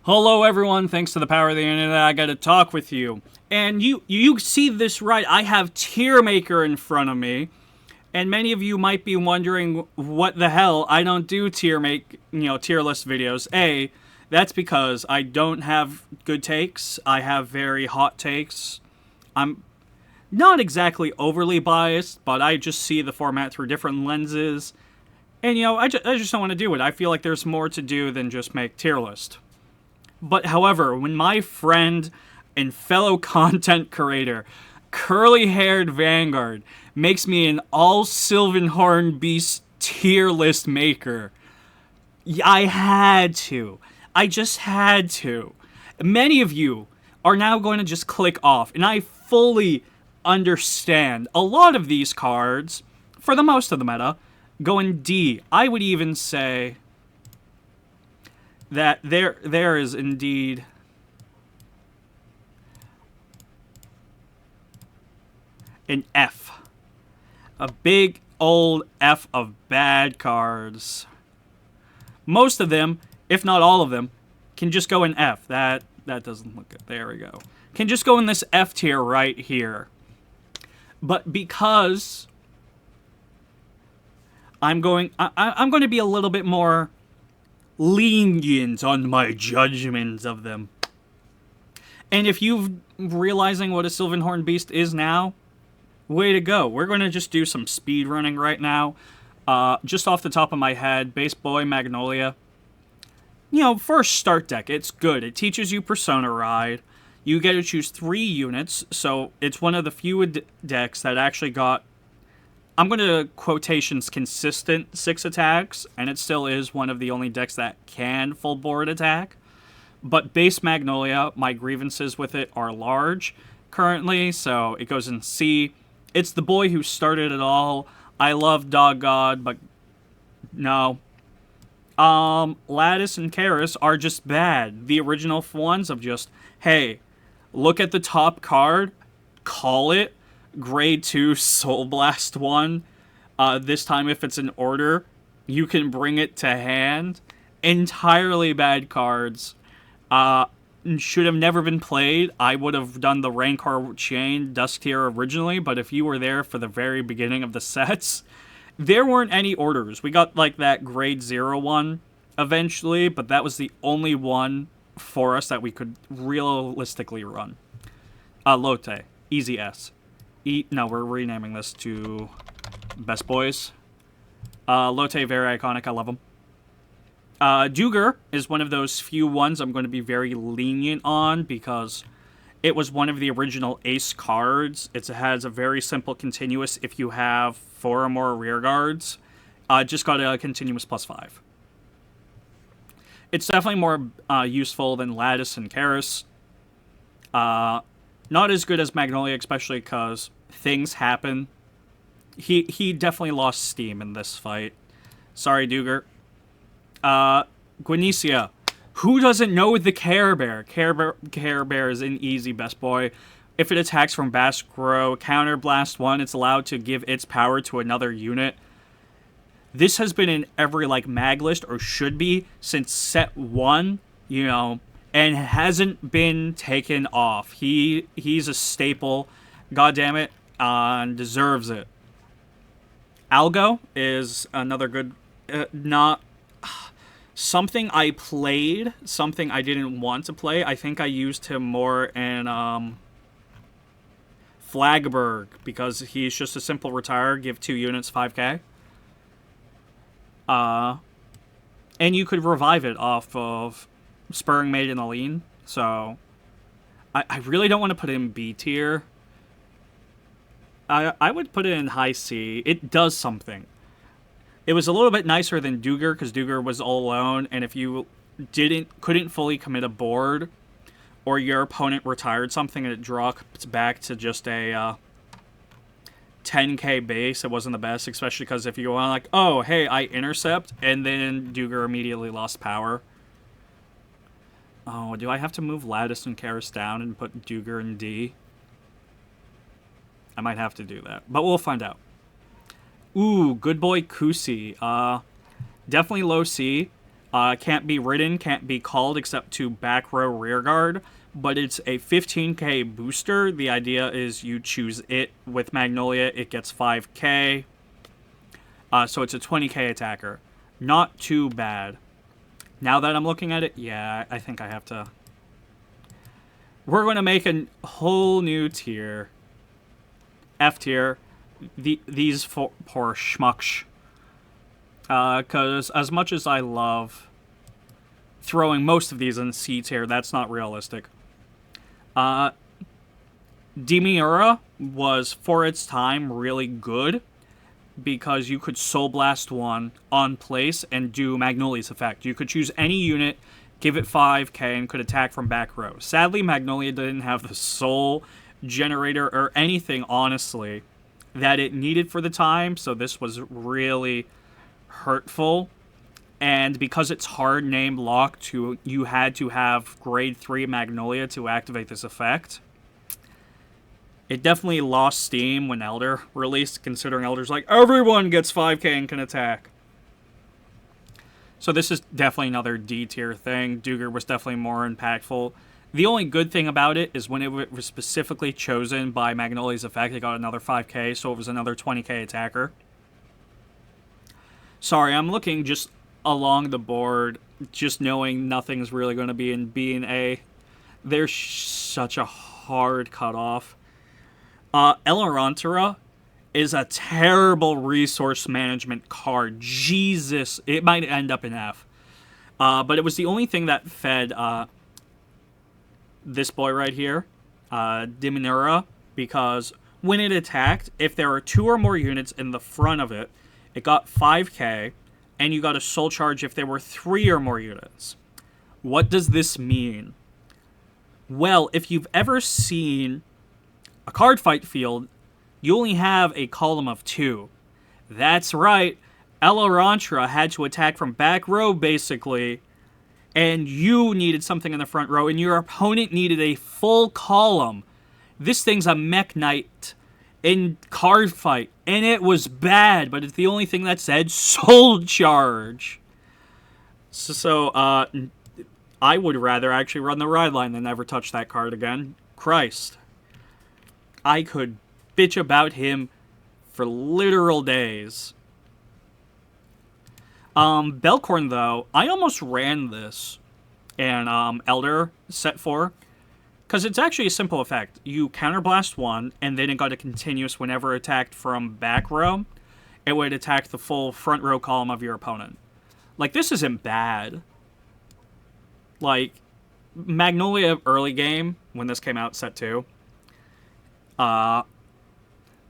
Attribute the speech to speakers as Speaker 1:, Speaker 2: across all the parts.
Speaker 1: Hello everyone, thanks to the power of the internet, I gotta talk with you. And you see this right, I have Tier Maker in front of me. And many of you might be wondering what the hell I don't do tier list videos. That's because I don't have good takes. I have very hot takes. I'm not exactly overly biased, but I just see the format through different lenses. And I just don't want to do it. I feel like there's more to do than just make tier list. But however, when my friend and fellow content creator, curly-haired Vanguard, makes me an all Sylvan Horned Beast tier list maker, I had to. I just had to. Many of you are now going to just click off, and I fully understand. A lot of these cards, for the most of the meta, go in D. I would even say that there is indeed an F. A big old F of bad cards. Most of them, if not all of them, can just go in F. That doesn't look good. There we go. Can just go in this F tier right here. But because I'm going to be a little bit more lenient on my judgments of them. And if you're realizing what a Sylvan Horned Beast is now, way to go. We're going to just do some speed running right now. Just off the top of my head, Base Boy Magnolia. For a start deck, it's good. It teaches you Persona Ride. You get to choose 3 units, so it's one of the few decks that actually got, I'm going to quotations, consistent 6 attacks, and it still is one of the only decks that can full board attack. But Base Magnolia, my grievances with it are large currently, so it goes in C. It's the boy who started it all. I love Dog God, but no. Lattice and Karis are just bad. The original ones of just, hey, look at the top card, call it, grade 2 Soul Blast 1. This time if it's an order, you can bring it to hand. Entirely bad cards. Should have never been played. I would have done the Rancor Chain Dusk tier originally, but if you were there for the very beginning of the sets, there weren't any orders. We got like that grade 0 one eventually, but that was the only one for us that we could realistically run. Lotte, easy S. No, we're renaming this to Best Boys. Lotte, very iconic, I love him. Duger is one of those few ones I'm going to be very lenient on because it was one of the original ace cards. It has a very simple continuous if you have 4 or more rear guards. Just got a continuous +5. It's definitely more useful than Lattice and Karis. Not as good as Magnolia, especially because things happen. He definitely lost steam in this fight. Sorry, Duger. Gwenicia. Who doesn't know the Care Bear? Care Bear is an easy Best Boy. If it attacks from Baskro, Counter Blast 1, it's allowed to give its power to another unit. This has been in every, mag list, or should be, since set 1, and hasn't been taken off. He's a staple. God damn it. And deserves it. Algo is another good, something I played, something I didn't want to play. I think I used him more in Flagberg because he's just a simple retire, give 2 units 5k. And you could revive it off of Spurring Maiden Aline. So I really don't want to put it in B tier. I would put it in high C. It does something. It was a little bit nicer than Duger, because Duger was all alone, and if you couldn't fully commit a board, or your opponent retired something and it drops back to just a 10k base, it wasn't the best, especially because if you go on oh, hey, I intercept, and then Duger immediately lost power. Oh, do I have to move Lattice and Karis down and put Duger in D? I might have to do that, but we'll find out. Ooh, good boy Kusi. Definitely low C. Can't be ridden, can't be called except to back row rear guard, but it's a 15k booster. The idea is you choose it with Magnolia, it gets 5k. So it's a 20k attacker. Not too bad. Now that I'm looking at it, yeah, I think I have to... We're going to make a whole new tier. F tier. These poor schmucks. Because as much as I love throwing most of these in C tier, that's not realistic. Demiura was, for its time, really good, because you could Soul Blast one on place and do Magnolia's effect. You could choose any unit, give it 5k, and could attack from back row. Sadly, Magnolia didn't have the soul generator or anything, honestly, that it needed for the time, so this was really hurtful. And because it's hard name locked, you had to have grade 3 Magnolia to activate this effect. It definitely lost steam when Elder released, considering Elder's like, everyone gets 5k and can attack. So this is definitely another D tier thing. Duger was definitely more impactful. The only good thing about it is when it was specifically chosen by Magnolia's effect, it got another 5k, so it was another 20k attacker. Sorry, I'm looking just along the board, just knowing nothing's really going to be in B and A. There's such a hard cutoff. Elorantara is a terrible resource management card. Jesus, it might end up in F. But it was the only thing that fed this boy right here, Demiura, because when it attacked, if there were 2 or more units in the front of it, it got 5k, and you got a soul charge if there were 3 or more units. What does this mean? Well, if you've ever seen a card fight field, you only have a column of 2. That's right, Elorantara had to attack from back row, basically, and you needed something in the front row, and your opponent needed a full column. This thing's a Mech Knight in card fight, and it was bad, but it's the only thing that said soul charge. So I would rather actually run the ride line than never touch that card again. Christ. I could bitch about him for literal days. Belcorn, though, I almost ran this in Elder set 4, because it's actually a simple effect. You counterblast 1, and then it got a continuous whenever attacked from back row. It would attack the full front row column of your opponent. Like, this isn't bad. Like, Magnolia early game, when this came out, set 2,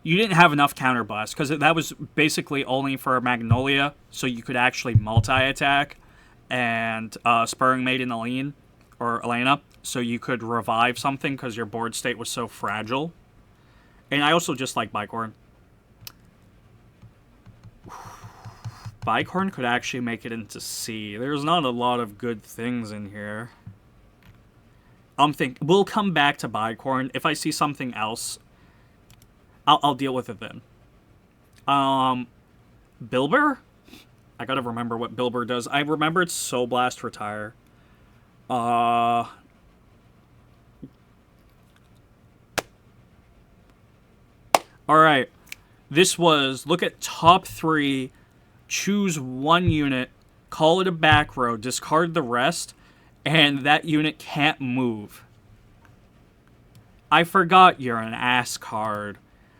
Speaker 1: you didn't have enough counterblast, because that was basically only for Magnolia, so you could actually multi-attack, and Spurring Maiden Aline, or Elena, so you could revive something, because your board state was so fragile. And I also just like Bicorn. Bicorn could actually make it into C. There's not a lot of good things in here. We'll come back to Bicorn. If I see something else, I'll deal with it then. Bilber? I gotta remember what Bilber does. I remember it's Soul Blast Retire. Alright. This was, look at top 3, choose 1 unit, call it a back row, discard the rest, and that unit can't move. I forgot you're an ass card.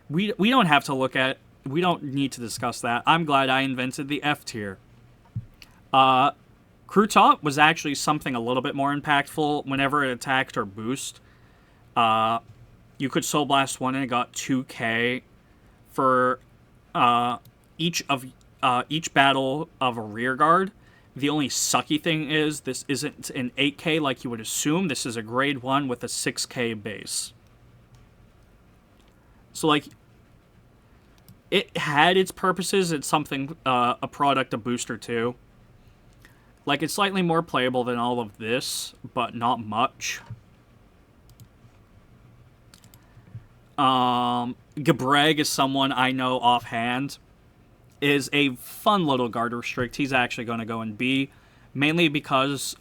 Speaker 1: We don't have to look at... We don't need to discuss that. I'm glad I invented the F tier. Crew Top was actually something a little bit more impactful whenever it attacked or boost. You could Soul Blast 1 and it got 2k for each battle of a rear guard. The only sucky thing is this isn't an 8k like you would assume. This is a grade 1 with a 6k base. So, like, it had its purposes. It's something, a product, a booster, too. Like, it's slightly more playable than all of this, but not much. Gabreg is someone I know offhand. Is a fun little guard restrict. He's actually going to go in B. mainly because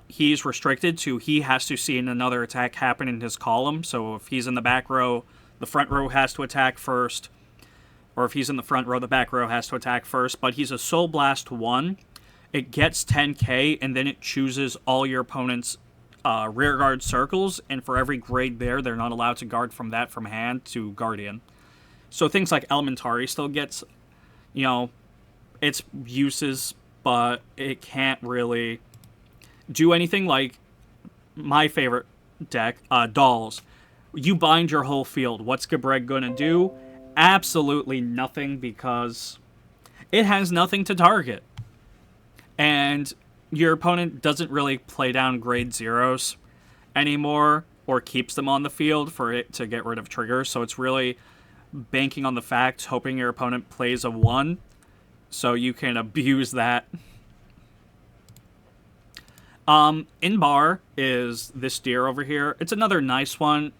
Speaker 1: he's restricted to he has to see another attack happen in his column. So if he's in the back row, the front row has to attack first. Or if he's in the front row, the back row has to attack first. But he's a Soul Blast 1. It gets 10k, and then it chooses all your opponent's rear guard circles. And for every grade there, they're not allowed to guard from that from hand to Guardian. So things like Elementary still gets, you know, its uses, but it can't really do anything like my favorite deck, Dolls. You bind your whole field. What's Gabreg gonna do? Absolutely nothing, because it has nothing to target. And your opponent doesn't really play down grade 0s anymore, or keeps them on the field for it to get rid of triggers, so it's really banking on the fact, hoping your opponent plays a 1, so you can abuse that. In bar is this deer over here. It's another nice one.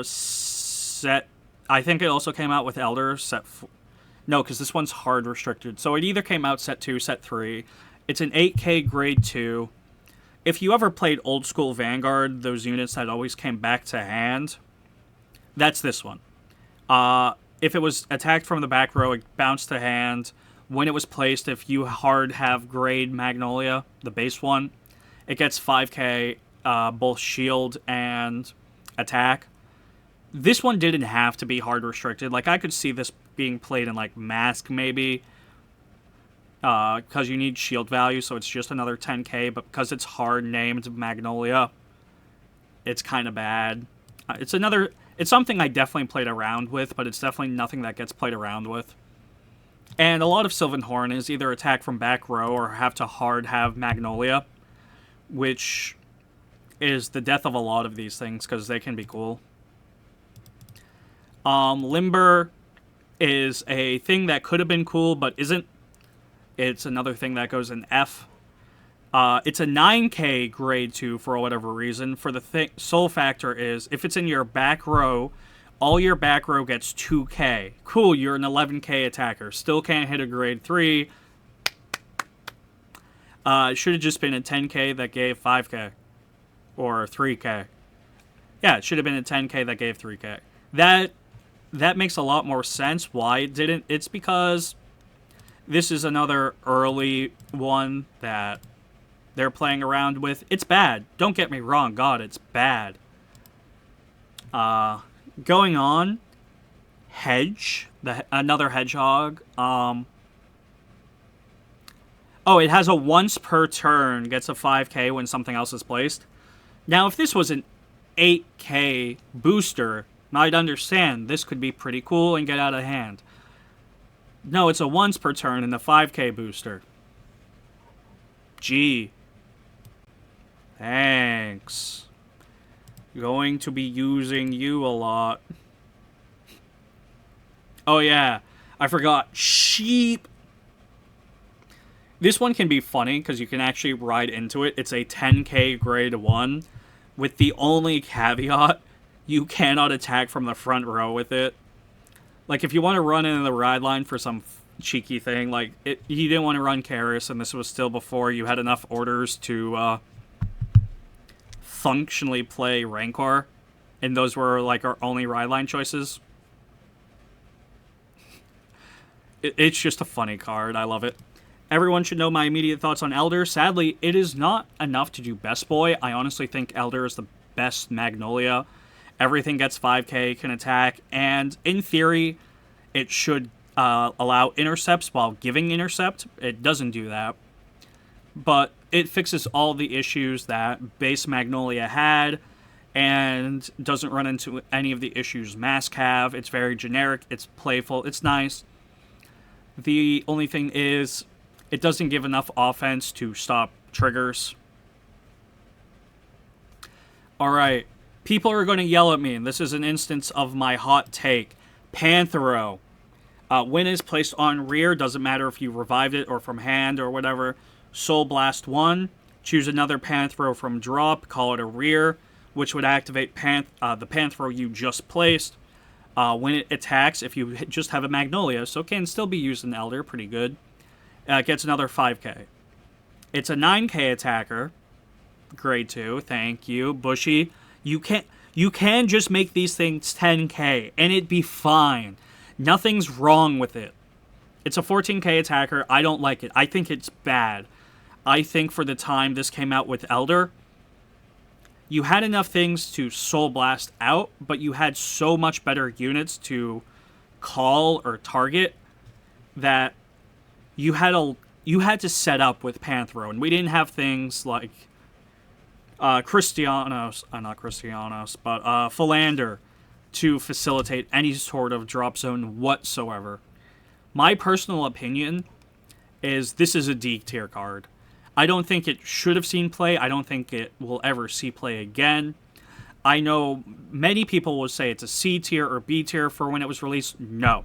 Speaker 1: Set, I think it also came out with Elder, no, because this one's hard restricted. So it either came out set 2, set 3. It's an 8k grade 2. If you ever played old school Vanguard, those units that always came back to hand, that's this one. If it was attacked from the back row, it bounced to hand. When it was placed, if you hard have grade Magnolia, the base one, it gets 5k, both shield and attack. This one didn't have to be hard restricted. Like, I could see this being played in, like, Mask, maybe, because you need shield value, so it's just another 10k, but because it's hard named Magnolia, it's kind of bad. It's something I definitely played around with, but it's definitely nothing that gets played around with. And a lot of Sylvan Horn is either attack from back row or have to hard have Magnolia, which is the death of a lot of these things, because they can be cool. Limber is a thing that could have been cool, but isn't. It's another thing that goes in F. It's a 9k grade 2 for whatever reason. For the soul factor is, if it's in your back row, all your back row gets 2k. Cool, you're an 11k attacker. Still can't hit a grade 3. It should have just been a 10k that gave 5k. Or 3k. Yeah, it should have been a 10k that gave 3k. That makes a lot more sense why it didn't. It's because this is another early one that they're playing around with. It's bad. Don't get me wrong. God, it's bad. Going on. Hedge. Another hedgehog. Oh, it has a once per turn. Gets a 5k when something else is placed. Now, if this was an 8k booster, I'd understand. This could be pretty cool and get out of hand. No, it's a once per turn in the 5k booster. Gee. Thanks. Going to be using you a lot. Oh yeah, I forgot. Sheep. This one can be funny because you can actually ride into it. It's a 10k grade 1 with the only caveat, you cannot attack from the front row with it. Like, if you want to run into the ride line for some cheeky thing, like, you didn't want to run Karis, and this was still before you had enough orders to functionally play Rancor, and those were, like, our only ride line choices. It's just a funny card. I love it. Everyone should know my immediate thoughts on Elder. Sadly, it is not enough to do Best Boy. I honestly think Elder is the best Magnolia. Everything gets 5k, can attack, and in theory, it should allow intercepts while giving intercept. It doesn't do that. But it fixes all the issues that base Magnolia had, and doesn't run into any of the issues Mask have. It's very generic, it's playful, it's nice. The only thing is, it doesn't give enough offense to stop triggers. Alright. People are going to yell at me, and this is an instance of my hot take. Panthero. When is placed on rear, doesn't matter if you revived it or from hand or whatever. Soul Blast 1. Choose another Panthero from drop, call it a rear, which would activate the Panthero you just placed. When it attacks, if you just have a Magnolia, so it can still be used in Elder, pretty good. It gets another 5k. It's a 9k attacker. Grade 2, thank you. Bushy, you can just make these things 10k, and it'd be fine. Nothing's wrong with it. It's a 14k attacker. I don't like it. I think it's bad. I think for the time this came out with Elder, you had enough things to Soul Blast out, but you had so much better units to call or target that you had to set up with Panthro, and we didn't have things like not Christianos, but Philander to facilitate any sort of drop zone whatsoever. My personal opinion is this is a D tier card. I don't think it should have seen play. I don't think it will ever see play again. I know many people will say it's a C tier or B tier for when it was released. No.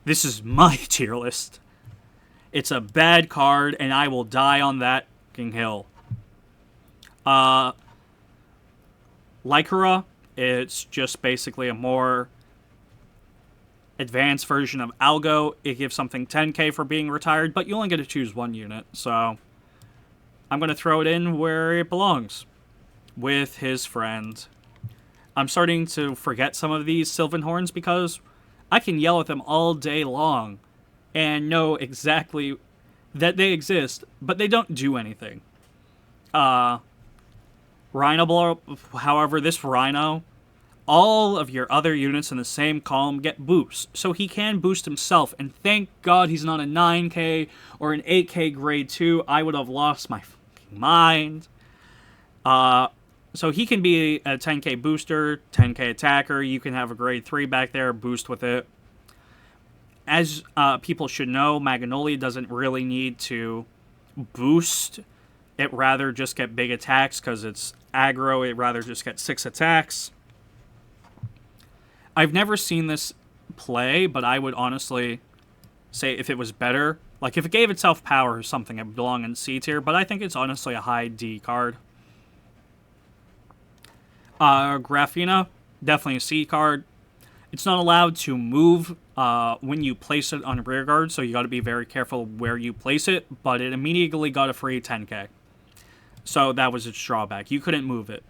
Speaker 1: This is my tier list. It's a bad card, and I will die on that fucking hill. Lycra, it's just basically a more advanced version of Algo. It gives something 10k for being retired, but you only get to choose one unit, so I'm going to throw it in where it belongs, with his friend. I'm starting to forget some of these Sylvan Horns because I can yell at them all day long and know exactly that they exist, but they don't do anything. Rhino Blow, however, this Rhino, all of your other units in the same column get boosts, so he can boost himself, and thank God he's not a 9k or an 8k grade 2. I would have lost my fucking mind. So he can be a 10k booster, 10k attacker. You can have a grade 3 back there, boost with it. As people should know, Magnolia doesn't really need to boost. It rather just get big attacks because it's aggro. It rather just get 6 attacks. I've never seen this play, but I would honestly say if it was better, like if it gave itself power or something, it would belong in C tier, but I think it's honestly a high D card. Graphina, definitely a C card. It's not allowed to move when you place it on rear guard, so you got to be very careful where you place it, but it immediately got a free 10k. So that was its drawback. You couldn't move it.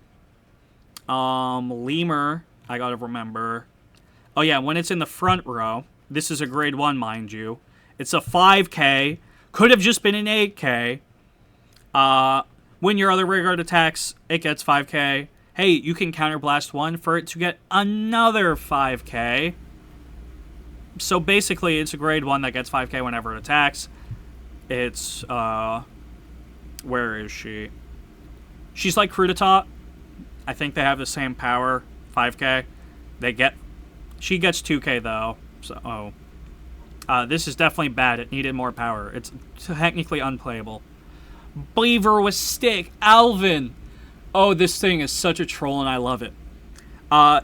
Speaker 1: Lemur, I gotta remember. Oh yeah, when it's in the front row, this is a grade 1, mind you. It's a 5k. Could have just been an 8k. When your other rear guard attacks, it gets 5k. Hey, you can counterblast 1 for it to get another 5k. So basically, it's a grade 1 that gets 5k whenever it attacks. It's, where is she? She's like Crudita. I think they have the same power, 5k. She gets 2k though, so, this is definitely bad. It needed more power. It's technically unplayable. Beaver with stick, Alvin. Oh, this thing is such a troll and I love it.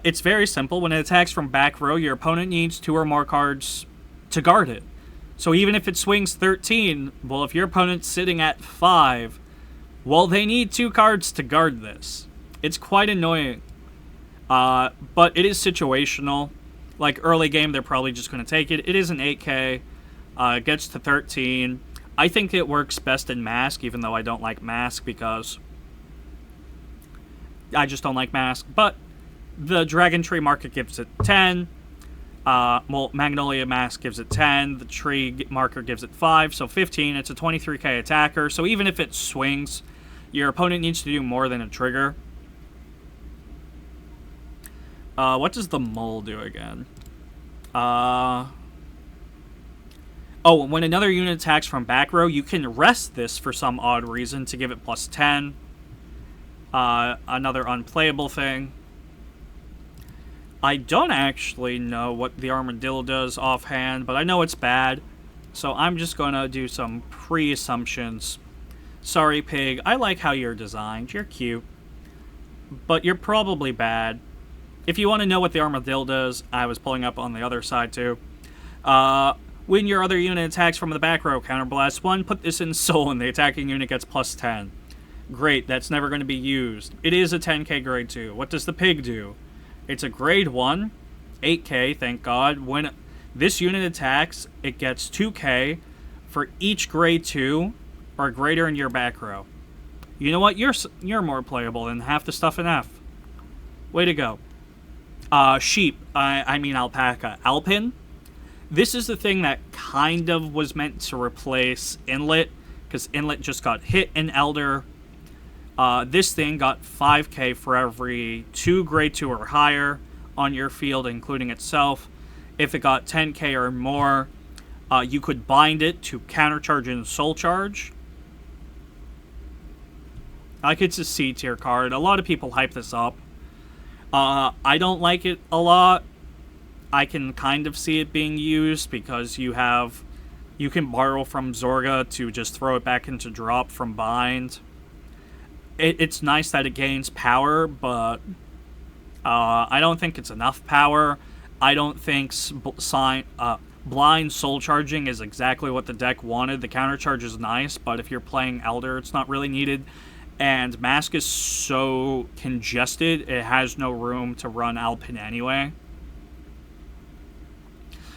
Speaker 1: It's very simple. When it attacks from back row, your opponent needs 2 or more cards to guard it. So even if it swings 13, well, if your opponent's sitting at 5, well, they need 2 cards to guard this. It's quite annoying. But it is situational. Like, early game, they're probably just going to take it. It is an 8k. It gets to 13. I think it works best in Mask, even though I don't like Mask because I just don't like Mask. But the Dragon Tree market gives it 10. Well, Magnolia Masques gives it 10. The tree marker gives it 5, so 15. It's a 23k attacker. So even if it swings, your opponent needs to do more than a trigger. What does the mole do again? Oh, when another unit attacks from back row, you can rest this for some odd reason to give it plus 10. Another unplayable thing. I don't actually know what the armadillo does offhand, but I know it's bad. So I'm just going to do some pre-assumptions. Sorry, Pig. I like how you're designed. You're cute. But you're probably bad. If you want to know what the armadillo does, I was pulling up on the other side too. When your other unit attacks from the back row, counterblast 1, put this in soul and the attacking unit gets plus 10. Great, that's never going to be used. It is a 10k grade 2. What does the pig do? It's a grade 1, 8k, thank God. When this unit attacks, it gets 2k for each grade 2 or greater in your back row. You know what? You're more playable than half the stuff in F. Way to go. Sheep. I mean alpaca. Alpin. This is the thing that kind of was meant to replace Inlet, because Inlet just got hit in Elder. This thing got 5k for every 2 grade 2 or higher on your field, including itself. If it got 10k or more, you could bind it to countercharge and soul charge. Like, it's a C tier card. A lot of people hype this up. I don't like it a lot. I can kind of see it being used because you can borrow from Zorga to just throw it back into drop from bind. It's nice that it gains power, but I don't think it's enough power. I don't think blind soul charging is exactly what the deck wanted. The counter charge is nice, but if you're playing Elder, it's not really needed. And Mask is so congested, it has no room to run Alpin anyway.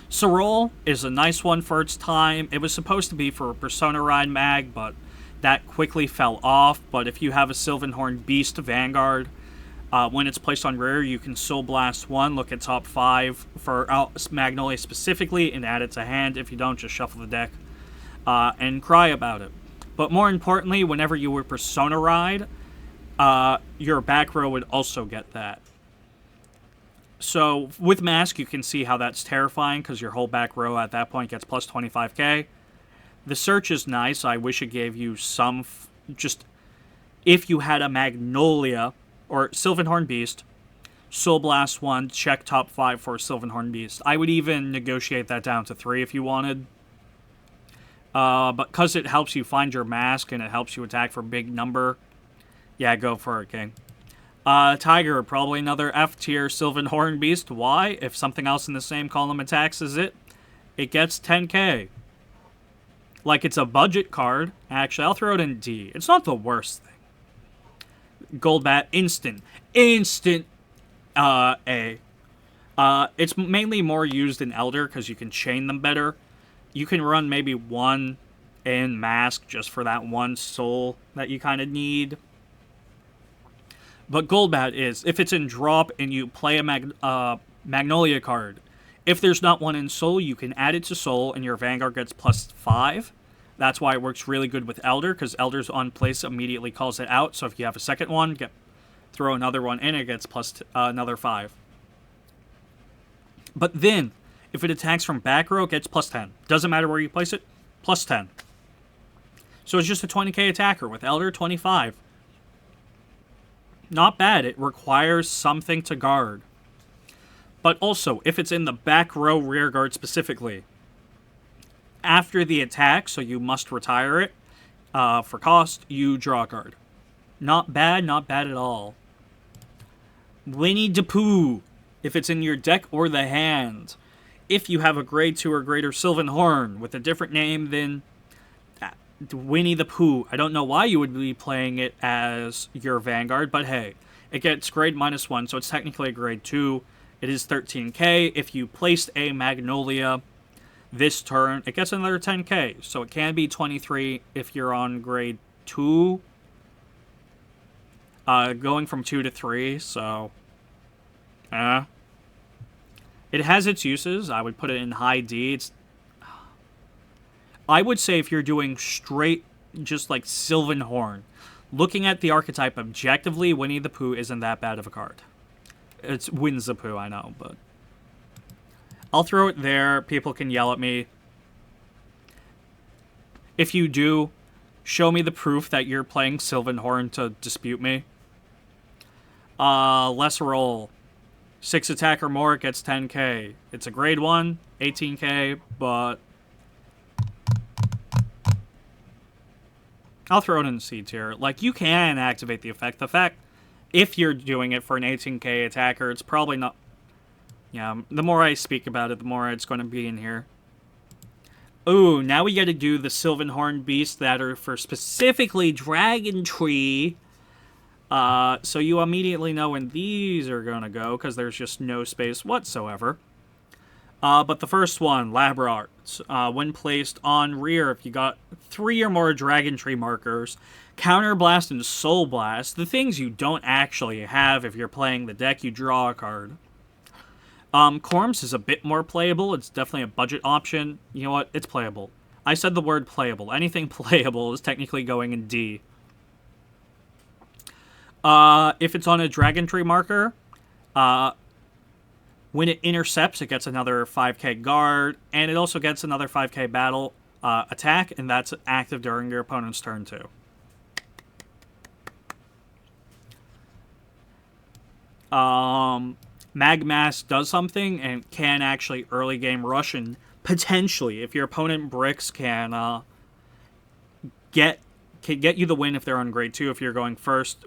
Speaker 1: Sorol is a nice one for its time. It was supposed to be for a Persona Ride mag, but that quickly fell off. But if you have a Sylvan Horned Beast Vanguard, when it's placed on rare, you can Soul Blast 1, look at top 5 for Magnolia specifically, and add it to hand. If you don't, just shuffle the deck and cry about it. But more importantly, whenever you were Persona Ride, your back row would also get that. So with Mask, you can see how that's terrifying, because your whole back row at that point gets plus 25k. The search is nice. I wish it gave you some... just if you had a Magnolia or Sylvan Horned Beast, Soul Blast 1, check top 5 for Sylvan Horned Beast. I would even negotiate that down to 3 if you wanted. But because it helps you find your mask and it helps you attack for big number, yeah, go for it, King. Tiger, probably another F tier Sylvan Horned Beast. Why? If something else in the same column attacks as it gets 10k. Like, it's a budget card. Actually, I'll throw it in D. It's not the worst thing. Gold Bat, instant. Instant A. It's mainly more used in Elder because you can chain them better. You can run maybe one in Mask just for that one soul that you kind of need. But Gold Bat is, if it's in drop and you play a Magnolia card, if there's not one in Soul, you can add it to Soul and your Vanguard gets plus 5. That's why it works really good with Elder, because Elder's on place immediately calls it out. So if you have a second one, throw another one in, it gets plus another 5. But then, if it attacks from back row, it gets plus 10. Doesn't matter where you place it, plus 10. So it's just a 20k attacker with Elder 25. Not bad. It requires something to guard. But also, if it's in the back row rear guard specifically, after the attack, so you must retire it for cost, you draw a card. Not bad, not bad at all. Winnie the Pooh, if it's in your deck or the hand. If you have a grade 2 or greater Sylvan Horn with a different name than Winnie the Pooh. I don't know why you would be playing it as your Vanguard, but hey, it gets grade -1, so it's technically a grade 2. It is 13k. If you placed a Magnolia this turn, it gets another 10k, so it can be 23 if you're on grade 2. Going from 2 to 3, so... It has its uses. I would put it in high D. I would say if you're doing straight, just like Sylvan Horn, looking at the archetype objectively, Winnie the Pooh isn't that bad of a card. It's Wins the Pooh, I know, but... I'll throw it there. People can yell at me. If you do, show me the proof that you're playing Sylvan Horn to dispute me. Lesser roll. 6 attack or more, it gets 10k. It's a grade 1, 18k, but... I'll throw it in C tier. Like, you can activate the effect. The fact, if you're doing it for an 18k attacker, it's probably not... Yeah, the more I speak about it, the more it's going to be in here. Ooh, now we got to do the Sylvan Horned Beasts that are for specifically Dragon Tree. So you immediately know when these are going to go, because there's just no space whatsoever. But the first one, Lab Arts, when placed on rear, if you got 3 or more Dragon Tree markers, Counter Blast and Soul Blast, the things you don't actually have if you're playing the deck, you draw a card. Corms is a bit more playable. It's definitely a budget option. You know what? It's playable. I said the word playable. Anything playable is technically going in D. If it's on a Dragon Tree marker, when it intercepts, it gets another 5k guard, and it also gets another 5k battle attack, and that's active during your opponent's turn too. Mag Mask does something and can actually early game rush, and potentially, if your opponent bricks, can get you the win if they're on grade 2 if you're going first.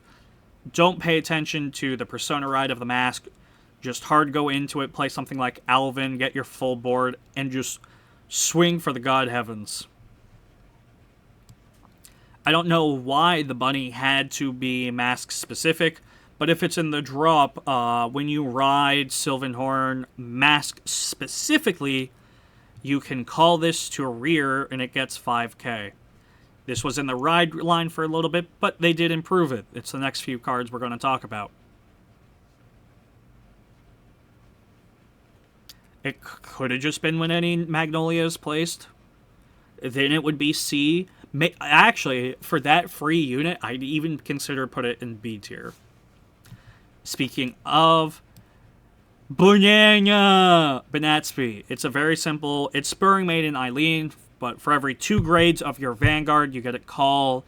Speaker 1: Don't pay attention to the persona ride of the mask. Just hard go into it, play something like Alvin, get your full board, and just swing for the god heavens. I don't know why the bunny had to be mask specific, but if it's in the drop, when you ride Sylvan Horned Mask specifically, you can call this to a rear and it gets 5k. This was in the ride line for a little bit, but they did improve it. It's the next few cards we're going to talk about. It could have just been when any Magnolia is placed. Then it would be C. Actually, for that free unit, I'd even consider put it in B tier. Speaking of Banatsby, it's a very simple. It's Spurring Maiden Eileen, but for every 2 grades of your Vanguard, you get to call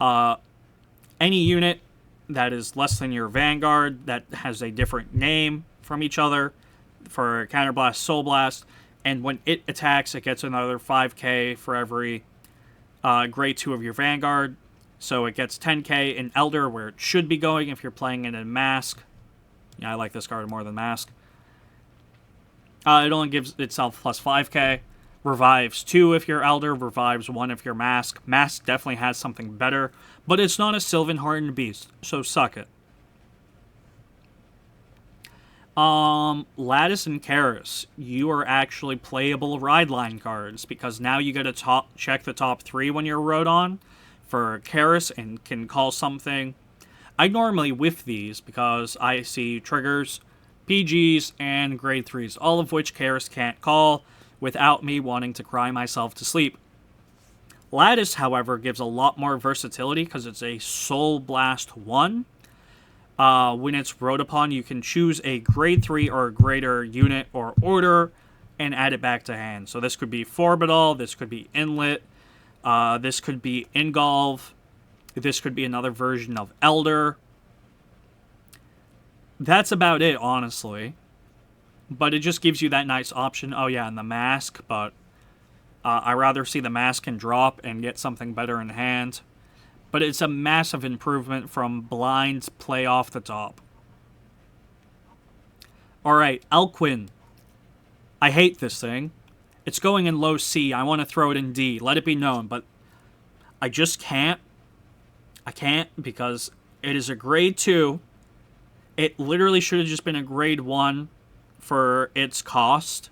Speaker 1: any unit that is less than your Vanguard that has a different name from each other for Counterblast, Soul Blast, and when it attacks, it gets another 5k for every grade 2 of your Vanguard. So it gets 10k in Elder, where it should be going if you're playing it in Mask. Yeah, I like this card more than Mask. It only gives itself plus 5k. Revives 2 if you're Elder, revives 1 if you're Mask. Mask definitely has something better, but it's not a Sylvan Horned Beast, so suck it. Lattice and Karis, you are actually playable ride line cards, because now you get to check the top 3 when you're rode on for Karis and can call something. I normally whiff these because I see triggers, PGs, and grade 3s, all of which Karis can't call without me wanting to cry myself to sleep. Lattice, however, gives a lot more versatility because it's a Soul Blast 1. When it's rode upon, you can choose a grade 3 or greater unit or order and add it back to hand. So this could be Forbidal, this could be Inlet, this could be Ingolf, this could be another version of Elder. That's about it, honestly. But it just gives you that nice option. Oh yeah, and the mask, but I'd rather see the mask and drop and get something better in hand. But it's a massive improvement from Blind's play off the top. Alright, Elquin. I hate this thing. It's going in low C. I want to throw it in D. Let it be known, but I just can't. I can't because it is a grade 2. It literally should have just been a grade 1 for its cost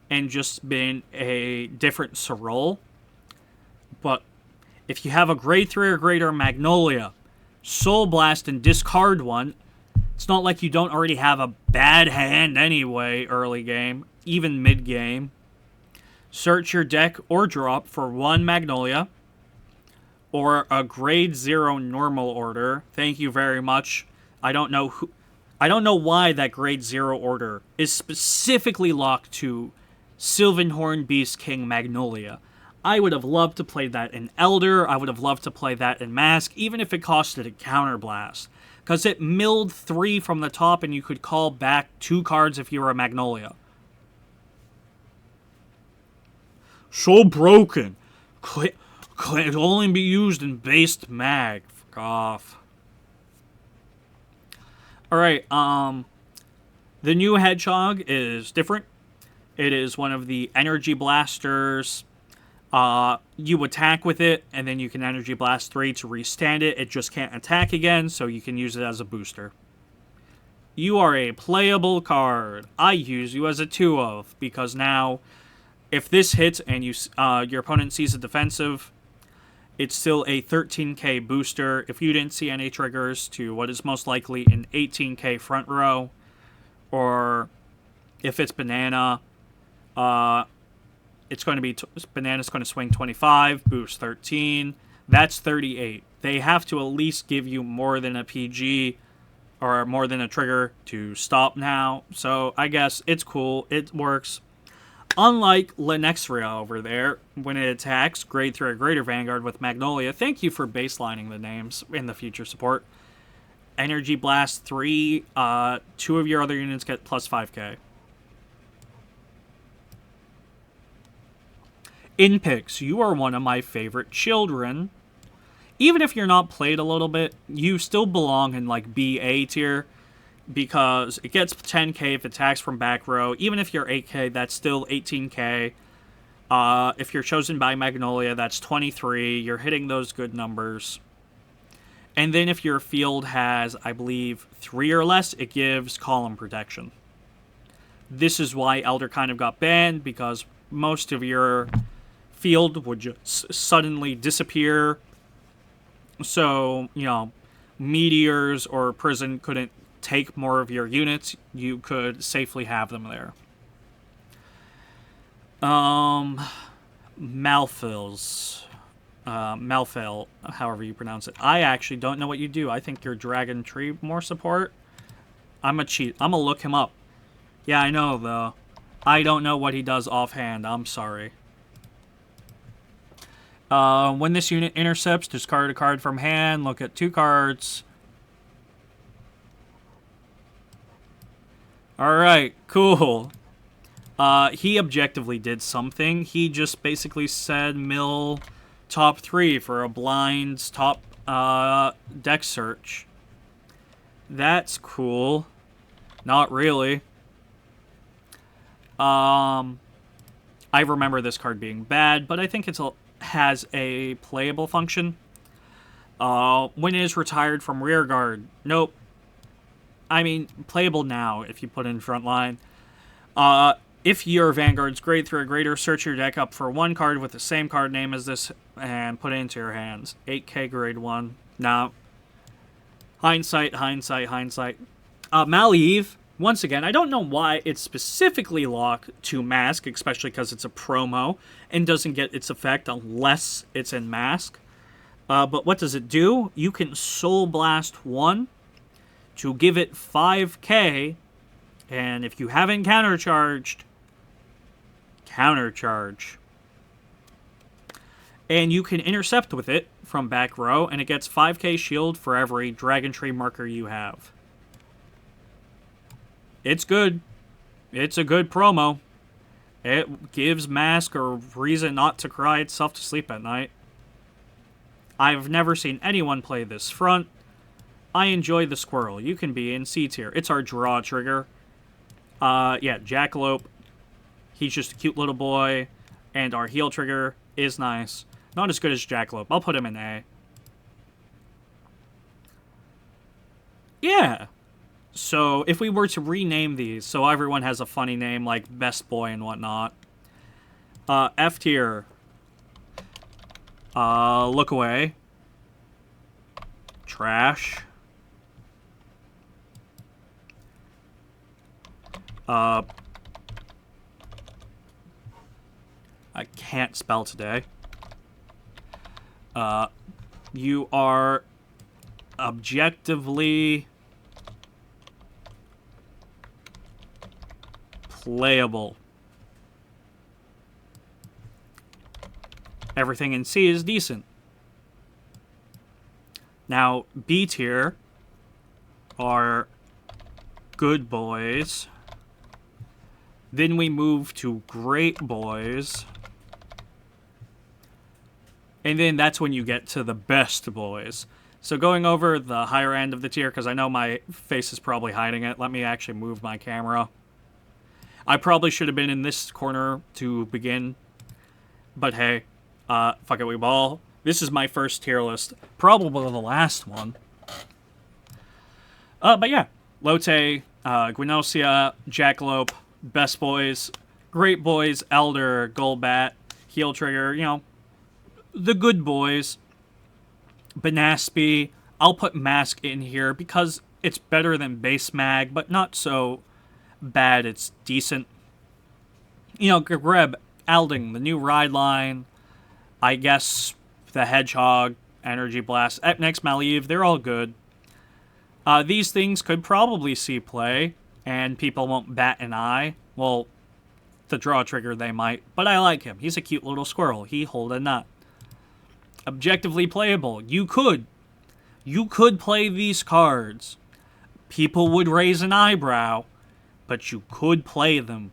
Speaker 1: and just been a different Sorol. But if you have a grade 3 or greater Magnolia, Soul Blast, and discard one, it's not like you don't already have a bad hand anyway early game, even mid game. Search your deck or drop for 1 Magnolia or a grade 0 normal order. Thank you very much. I don't know why that grade 0 order is specifically locked to Sylvan Horned Beast King Magnolia. I would have loved to play that in Elder. I would have loved to play that in Mask, even if it costed a Counterblast. Because it milled 3 from the top and you could call back 2 cards if you were a Magnolia. So broken. Could only be used in based mag. Fuck off. Alright, the new Hedgehog is different. It is one of the Energy Blasters. You attack with it, and then you can Energy Blast 3 to restand it. It just can't attack again, so you can use it as a booster. You are a playable card. I use you as a 2-of, because now, if this hits and your opponent sees a defensive, it's still a 13k booster. If you didn't see any triggers to what is most likely an 18k front row, or if it's banana, it's going to be banana's going to swing 25, boost 13. That's 38. They have to at least give you more than a PG or more than a trigger to stop now. So I guess it's cool. It works. Unlike Lenexria over there, when it attacks grade 3 or greater Vanguard with Magnolia, thank you for baselining the names in the future support. Energy Blast 3, 2 of your other units get plus 5k. In picks, you are one of my favorite children. Even if you're not played a little bit, you still belong in like BA tier, because it gets 10k if it attacks from back row. Even if you're 8k, that's still 18k. If you're chosen by Magnolia, that's 23. You're hitting those good numbers. And then if your field has, I believe, 3 or less, it gives column protection. This is why Elder kind of got banned, because most of your field would just suddenly disappear. So, you know, meteors or prison couldn't take more of your units. You could safely have them there. Malphils. Malphil, however you pronounce it. I actually don't know what you do. I think you're Dragon Tree more support. I'm a cheat. I'm gonna look him up. Yeah, I know, though. I don't know what he does offhand. I'm sorry. When this unit intercepts, discard a card from hand. Look at 2 cards. Alright, cool. He objectively did something. He just basically said mill top 3 for a blind top deck search. That's cool. Not really. I remember this card being bad, but I think it has a playable function. When it is retired from rear guard, nope. I mean, playable now if you put it in front line. If your Vanguard's grade 3 or greater, search your deck up for 1 card with the same card name as this and put it into your hands. 8k grade 1. Now, hindsight. Maleve, once again, I don't know why it's specifically locked to Mask, especially because it's a promo, and doesn't get its effect unless it's in Mask. But what does it do? You can Soul Blast 1 to give it 5k, and if you haven't countercharge. And you can intercept with it from back row, and it gets 5k shield for every Dragon Tree marker you have. It's good. It's a good promo. It gives Mask a reason not to cry itself to sleep at night. I've never seen anyone play this front. I enjoy the squirrel. You can be in C tier. It's our draw trigger. Yeah, Jackalope. He's just a cute little boy. And our heal trigger is nice. Not as good as Jackalope. I'll put him in A. Yeah. So, if we were to rename these, so everyone has a funny name like Best Boy and whatnot. F tier. Look away. Trash. I can't spell today. You are objectively playable. Everything in C is decent. Now, B tier are good boys. Then we move to great boys. And then that's when you get to the best boys. So going over the higher end of the tier, because I know my face is probably hiding it. Let me actually move my camera. I probably should have been in this corner to begin. But hey, fuck it, we ball. This is my first tier list. Probably the last one. But yeah, Lotte, Gwenosia, Jackalope, Best Boys, Great Boys, Elder, Golbat, Heel Trigger, you know, the good boys. Banaspi, I'll put Mask in here because it's better than base Mag, but not so bad, it's decent. You know, Greb, Alding, the new ride line, I guess the Hedgehog, Energy Blast, next Malieve, they're all good. These things could probably see play, and people won't bat an eye. Well, the draw trigger they might, but I like him. He's a cute little squirrel. He hold a nut. Objectively playable. You could play these cards. People would raise an eyebrow, but you could play them.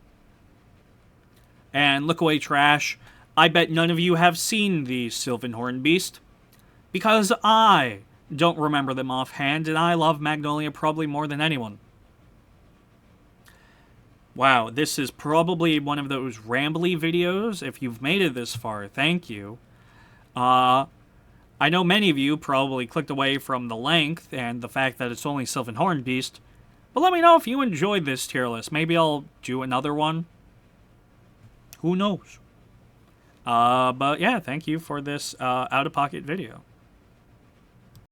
Speaker 1: And look away, trash. I bet none of you have seen the Sylvan Horned Beast, because I don't remember them offhand, and I love Magnolia probably more than anyone. Wow, this is probably one of those rambly videos. If you've made it this far, thank you. I know many of you probably clicked away from the length and the fact that it's only Sylvan Horned Beast, but let me know if you enjoyed this tier list. Maybe I'll do another one. Who knows? But yeah, thank you for this out-of-pocket video.